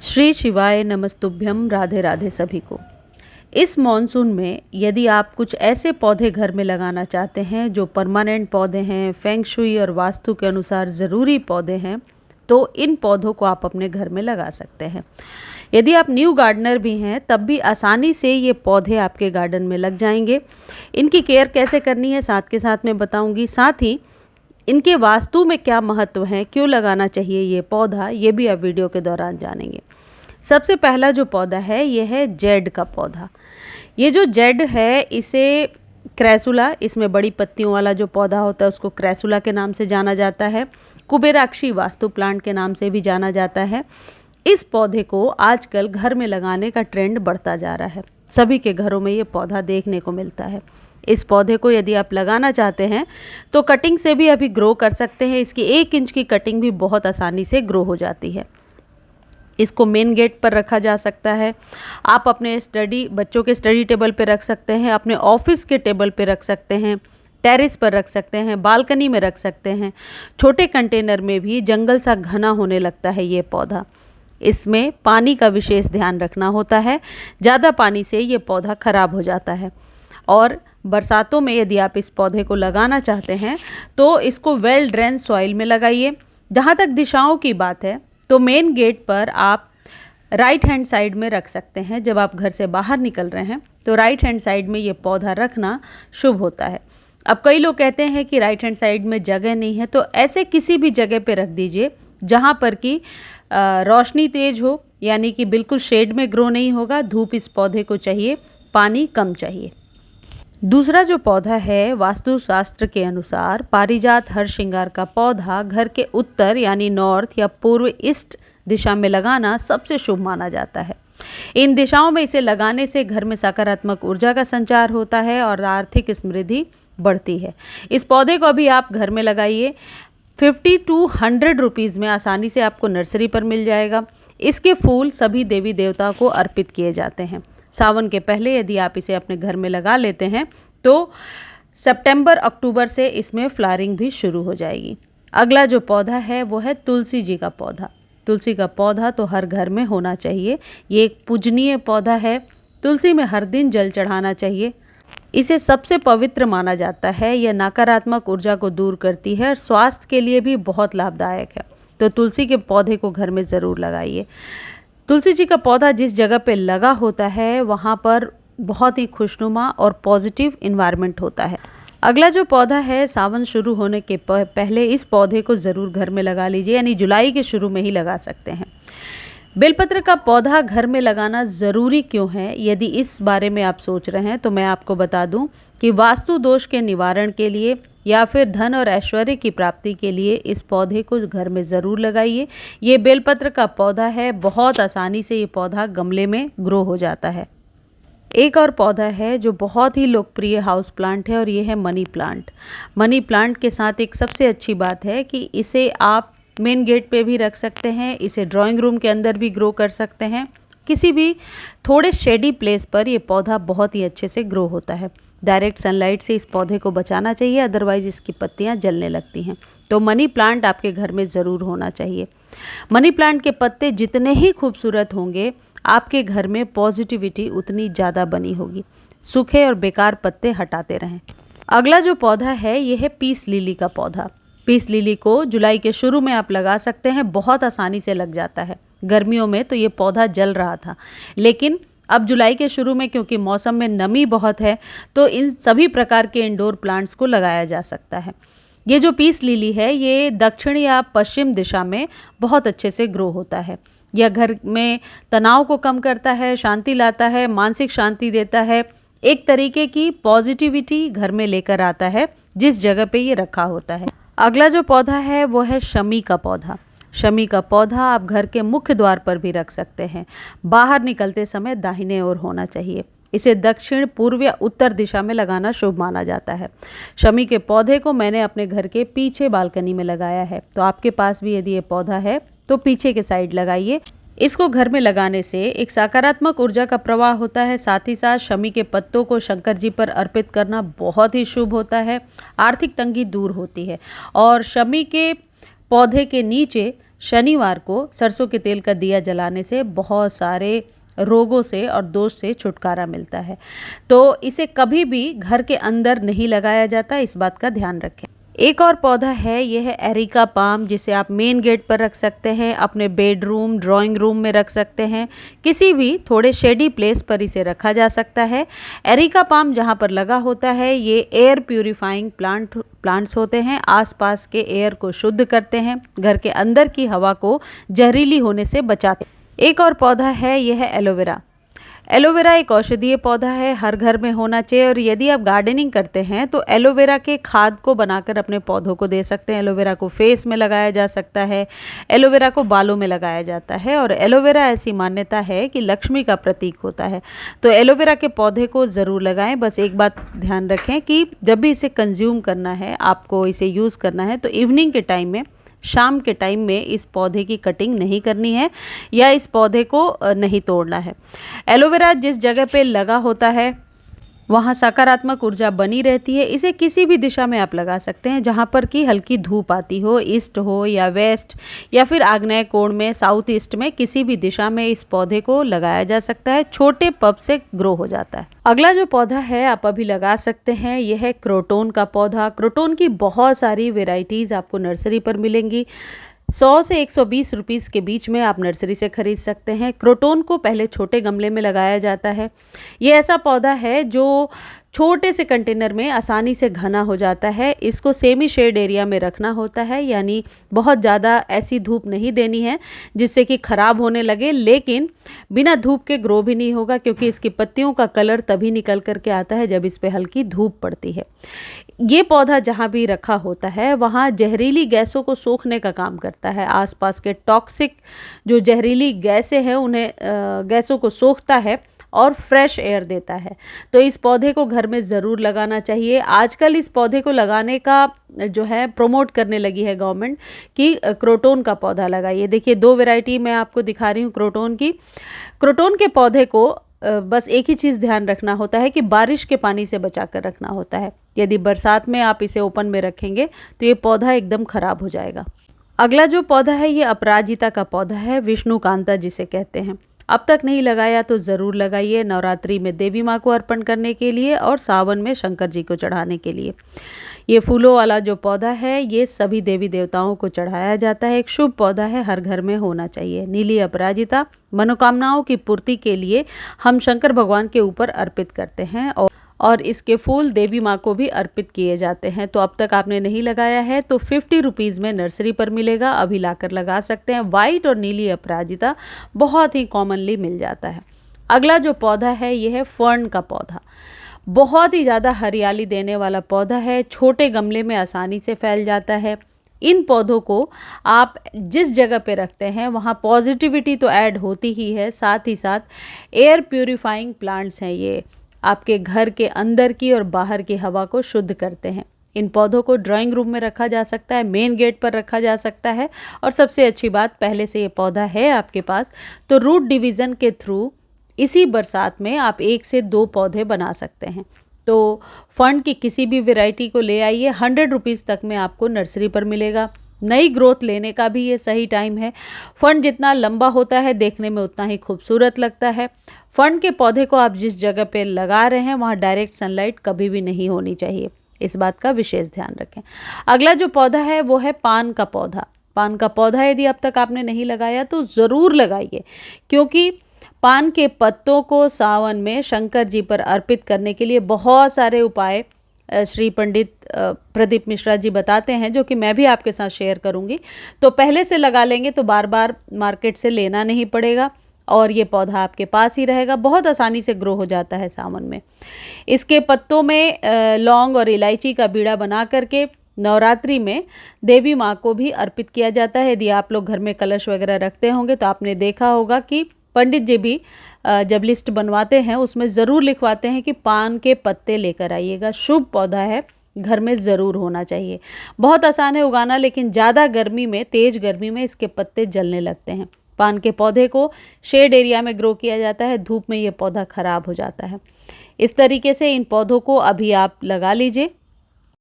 श्री शिवाय नमस्तुभ्यम। राधे राधे सभी को। इस मॉनसून में यदि आप कुछ ऐसे पौधे घर में लगाना चाहते हैं जो परमानेंट पौधे हैं, फेंग शुई और वास्तु के अनुसार ज़रूरी पौधे हैं, तो इन पौधों को आप अपने घर में लगा सकते हैं। यदि आप न्यू गार्डनर भी हैं तब भी आसानी से ये पौधे आपके गार्डन में लग जाएंगे। इनकी केयर कैसे करनी है साथ के साथ मैं बताऊंगी। साथ ही इनके वास्तु में क्या महत्व है, क्यों लगाना चाहिए ये पौधा, ये भी आप वीडियो के दौरान जानेंगे। सबसे पहला जो पौधा है ये है जेड का पौधा। ये जो जेड है इसे क्रैसुला, इसमें बड़ी पत्तियों वाला जो पौधा होता है उसको क्रैसुला के नाम से जाना जाता है। कुबेराक्षी वास्तु प्लांट के नाम से भी जाना जाता है। इस पौधे को आजकल घर में लगाने का ट्रेंड बढ़ता जा रहा है। सभी के घरों में ये पौधा देखने को मिलता है। इस पौधे को यदि आप लगाना चाहते हैं तो कटिंग से भी अभी ग्रो कर सकते हैं। इसकी 1 इंच की कटिंग भी बहुत आसानी से ग्रो हो जाती है। इसको मेन गेट पर रखा जा सकता है। आप अपने बच्चों के स्टडी टेबल पे रख सकते हैं, अपने ऑफिस के टेबल पे रख सकते हैं, टेरेस पर रख सकते हैं, बालकनी में रख सकते हैं। छोटे कंटेनर में भी जंगल सा घना होने लगता है ये पौधा। इसमें पानी का विशेष ध्यान रखना होता है। ज़्यादा पानी से ये पौधा खराब हो जाता है। और बरसातों में यदि आप इस पौधे को लगाना चाहते हैं तो इसको वेल ड्रेन सॉइल में लगाइए। जहाँ तक दिशाओं की बात है तो मेन गेट पर आप राइट हैंड साइड में रख सकते हैं। जब आप घर से बाहर निकल रहे हैं तो राइट हैंड साइड में ये पौधा रखना शुभ होता है। अब कई लोग कहते हैं कि राइट हैंड साइड में जगह नहीं है, तो ऐसे किसी भी जगह पे रख दीजिए जहाँ पर कि रोशनी तेज हो, यानी कि बिल्कुल शेड में ग्रो नहीं होगा। धूप इस पौधे को चाहिए, पानी कम चाहिए। दूसरा जो पौधा है वास्तुशास्त्र के अनुसार पारिजात हर श्रृंगार का पौधा घर के उत्तर यानी नॉर्थ या पूर्व ईस्ट दिशा में लगाना सबसे शुभ माना जाता है। इन दिशाओं में इसे लगाने से घर में सकारात्मक ऊर्जा का संचार होता है और आर्थिक समृद्धि बढ़ती है। इस पौधे को अभी आप घर में लगाइए। 50 to 100 रुपीज़ में आसानी से आपको नर्सरी पर मिल जाएगा। इसके फूल सभी देवी देवता को अर्पित किए जाते हैं। सावन के पहले यदि आप इसे अपने घर में लगा लेते हैं तो सितंबर अक्टूबर से इसमें फ्लावरिंग भी शुरू हो जाएगी। अगला जो पौधा है वो है तुलसी जी का पौधा। तुलसी का पौधा तो हर घर में होना चाहिए। ये एक पूजनीय पौधा है। तुलसी में हर दिन जल चढ़ाना चाहिए। इसे सबसे पवित्र माना जाता है। यह नकारात्मक ऊर्जा को दूर करती है और स्वास्थ्य के लिए भी बहुत लाभदायक है। तो तुलसी के पौधे को घर में ज़रूर लगाइए। तुलसी जी का पौधा जिस जगह पे लगा होता है वहाँ पर बहुत ही खुशनुमा और पॉजिटिव इन्वायरमेंट होता है। अगला जो पौधा है सावन शुरू होने के पहले इस पौधे को ज़रूर घर में लगा लीजिए, यानी जुलाई के शुरू में ही लगा सकते हैं। बेलपत्र का पौधा घर में लगाना ज़रूरी क्यों है, यदि इस बारे में आप सोच रहे हैं तो मैं आपको बता दूं कि वास्तु दोष के निवारण के लिए या फिर धन और ऐश्वर्य की प्राप्ति के लिए इस पौधे को घर में ज़रूर लगाइए। ये बेलपत्र का पौधा है। बहुत आसानी से ये पौधा गमले में ग्रो हो जाता है। एक और पौधा है जो बहुत ही लोकप्रिय हाउस प्लांट है और ये है मनी प्लांट। मनी प्लांट के साथ एक सबसे अच्छी बात है कि इसे आप मेन गेट पे भी रख सकते हैं। इसे ड्राइंग रूम के अंदर भी ग्रो कर सकते हैं। किसी भी थोड़े शेडी प्लेस पर ये पौधा बहुत ही अच्छे से ग्रो होता है। डायरेक्ट सनलाइट से इस पौधे को बचाना चाहिए, अदरवाइज़ इसकी पत्तियां जलने लगती हैं। तो मनी प्लांट आपके घर में ज़रूर होना चाहिए। मनी प्लांट के पत्ते जितने ही खूबसूरत होंगे आपके घर में पॉजिटिविटी उतनी ज़्यादा बनी होगी। सूखे और बेकार पत्ते हटाते रहें। अगला जो पौधा है ये है पीस लिली का पौधा। पीस लिली को जुलाई के शुरू में आप लगा सकते हैं। बहुत आसानी से लग जाता है। गर्मियों में तो ये पौधा जल रहा था, लेकिन अब जुलाई के शुरू में क्योंकि मौसम में नमी बहुत है तो इन सभी प्रकार के इंडोर प्लांट्स को लगाया जा सकता है। ये जो पीस लिली है ये दक्षिण या पश्चिम दिशा में बहुत अच्छे से ग्रो होता है। यह घर में तनाव को कम करता है, शांति लाता है, मानसिक शांति देता है, एक तरीके की पॉजिटिविटी घर में लेकर आता है जिस जगह पे ये रखा होता है। अगला जो पौधा है वो है शमी का पौधा। शमी का पौधा आप घर के मुख्य द्वार पर भी रख सकते हैं। बाहर निकलते समय दाहिने ओर होना चाहिए। इसे दक्षिण, पूर्व या उत्तर दिशा में लगाना शुभ माना जाता है। शमी के पौधे को मैंने अपने घर के पीछे बालकनी में लगाया है, तो आपके पास भी यदि ये पौधा है तो पीछे के साइड लगाइए। इसको घर में लगाने से एक सकारात्मक ऊर्जा का प्रवाह होता है। साथ ही साथ शमी के पत्तों को शंकर जी पर अर्पित करना बहुत ही शुभ होता है। आर्थिक तंगी दूर होती है और शमी के पौधे के नीचे शनिवार को सरसों के तेल का दिया जलाने से बहुत सारे रोगों से और दोष से छुटकारा मिलता है। तो इसे कभी भी घर के अंदर नहीं लगाया जाता, इस बात का ध्यान रखें। एक और पौधा है, यह है एरिका पाम, जिसे आप मेन गेट पर रख सकते हैं, अपने बेडरूम, ड्राइंग रूम में रख सकते हैं, किसी भी थोड़े शेडी प्लेस पर इसे रखा जा सकता है। एरिका पाम जहाँ पर लगा होता है, ये एयर प्यूरिफाइंग प्लांट्स होते हैं, आसपास के एयर को शुद्ध करते हैं, घर के अंदर की हवा को जहरीली होने से बचाते हैं। एक और पौधा है, यह है एलोवेरा। एलोवेरा एक औषधीय पौधा है, हर घर में होना चाहिए। और यदि आप गार्डनिंग करते हैं तो एलोवेरा के खाद को बनाकर अपने पौधों को दे सकते हैं। एलोवेरा को फेस में लगाया जा सकता है, एलोवेरा को बालों में लगाया जाता है। और एलोवेरा ऐसी मान्यता है कि लक्ष्मी का प्रतीक होता है, तो एलोवेरा के पौधे को ज़रूर लगाएं। बस एक बात ध्यान रखें कि जब भी इसे कंज्यूम करना है, आपको इसे यूज़ करना है, तो इवनिंग के टाइम में, शाम के टाइम में इस पौधे की कटिंग नहीं करनी है या इस पौधे को नहीं तोड़ना है। एलोवेरा जिस जगह पे लगा होता है वहाँ सकारात्मक ऊर्जा बनी रहती है। इसे किसी भी दिशा में आप लगा सकते हैं जहाँ पर कि हल्की धूप आती हो, ईस्ट हो या वेस्ट या फिर आग्नेय कोण में, साउथ ईस्ट में, किसी भी दिशा में इस पौधे को लगाया जा सकता है। छोटे पब से ग्रो हो जाता है। अगला जो पौधा है आप अभी लगा सकते हैं, यह है क्रोटोन का पौधा। क्रोटोन की बहुत सारी वेराइटीज़ आपको नर्सरी पर मिलेंगी। 100 से 120 रुपीज़ के बीच में आप नर्सरी से खरीद सकते हैं। क्रोटोन को पहले छोटे गमले में लगाया जाता है। ये ऐसा पौधा है जो छोटे से कंटेनर में आसानी से घना हो जाता है। इसको सेमी शेड एरिया में रखना होता है, यानी बहुत ज़्यादा ऐसी धूप नहीं देनी है जिससे कि ख़राब होने लगे, लेकिन बिना धूप के ग्रो भी नहीं होगा, क्योंकि इसकी पत्तियों का कलर तभी निकल करके आता है जब इस पर हल्की धूप पड़ती है। ये पौधा जहाँ भी रखा होता है वहाँ जहरीली गैसों को सोखने का काम करता है। आसपास के टॉक्सिक जो जहरीली गैसें हैं उन्हें गैसों को सोखता है और फ्रेश एयर देता है। तो इस पौधे को घर में ज़रूर लगाना चाहिए। आजकल इस पौधे को लगाने का जो है प्रमोट करने लगी है गवर्नमेंट कि क्रोटोन का पौधा लगाइए। देखिए 2 वैरायटी मैं आपको दिखा रही हूँ क्रोटोन की। क्रोटोन के पौधे को बस एक ही चीज़ ध्यान रखना होता है कि बारिश के पानी से बचा कर रखना होता है। यदि बरसात में आप इसे ओपन में रखेंगे तो ये पौधा एकदम ख़राब हो जाएगा। अगला जो पौधा है ये अपराजिता का पौधा है, विष्णुकांता जिसे कहते हैं। अब तक नहीं लगाया तो ज़रूर लगाइए, नवरात्रि में देवी माँ को अर्पण करने के लिए और सावन में शंकर जी को चढ़ाने के लिए। ये फूलों वाला जो पौधा है ये सभी देवी देवताओं को चढ़ाया जाता है। एक शुभ पौधा है, हर घर में होना चाहिए। नीली अपराजिता मनोकामनाओं की पूर्ति के लिए हम शंकर भगवान के ऊपर अर्पित करते हैं और इसके फूल देवी माँ को भी अर्पित किए जाते हैं। तो अब तक आपने नहीं लगाया है तो 50 रुपीज़ में नर्सरी पर मिलेगा, अभी लाकर लगा सकते हैं। वाइट और नीली अपराजिता बहुत ही कॉमनली मिल जाता है। अगला जो पौधा है यह है फर्न का पौधा। बहुत ही ज़्यादा हरियाली देने वाला पौधा है, छोटे गमले में आसानी से फैल जाता है। इन पौधों को आप जिस जगह पे रखते हैं वहाँ पॉजिटिविटी तो ऐड होती ही है, साथ ही साथ एयर प्यूरिफाइंग प्लांट्स हैं। ये आपके घर के अंदर की और बाहर की हवा को शुद्ध करते हैं। इन पौधों को ड्राइंग रूम में रखा जा सकता है, मेन गेट पर रखा जा सकता है। और सबसे अच्छी बात, पहले से ये पौधा है आपके पास तो रूट डिवीज़न के थ्रू इसी बरसात में आप 1 से 2 पौधे बना सकते हैं। तो फंड की किसी भी वैरायटी को ले आइए, 100 रुपीज़ तक में आपको नर्सरी पर मिलेगा। नई ग्रोथ लेने का भी ये सही टाइम है। फंड जितना लंबा होता है देखने में उतना ही खूबसूरत लगता है। फंड के पौधे को आप जिस जगह पे लगा रहे हैं वहाँ डायरेक्ट सनलाइट कभी भी नहीं होनी चाहिए, इस बात का विशेष ध्यान रखें। अगला जो पौधा है वो है पान का पौधा। पान का पौधा यदि अब तक आपने नहीं लगाया तो ज़रूर लगाइए, क्योंकि पान के पत्तों को सावन में शंकर जी पर अर्पित करने के लिए बहुत सारे उपाय श्री पंडित प्रदीप मिश्रा जी बताते हैं, जो कि मैं भी आपके साथ शेयर करूंगी। तो पहले से लगा लेंगे तो बार बार मार्केट से लेना नहीं पड़ेगा और ये पौधा आपके पास ही रहेगा, बहुत आसानी से ग्रो हो जाता है सावन में। इसके पत्तों में लौंग और इलायची का बीड़ा बना करके नवरात्रि में देवी माँ को भी अर्पित किया जाता है। यदि आप लोग घर में कलश वगैरह रखते होंगे तो आपने देखा होगा कि पंडित जी भी जब लिस्ट बनवाते हैं उसमें ज़रूर लिखवाते हैं कि पान के पत्ते लेकर आइएगा। शुभ पौधा है, घर में ज़रूर होना चाहिए। बहुत आसान है उगाना, लेकिन ज़्यादा गर्मी में, तेज़ गर्मी में इसके पत्ते जलने लगते हैं। पान के पौधे को शेड एरिया में ग्रो किया जाता है, धूप में ये पौधा ख़राब हो जाता है। इस तरीके से इन पौधों को अभी आप लगा लीजिए।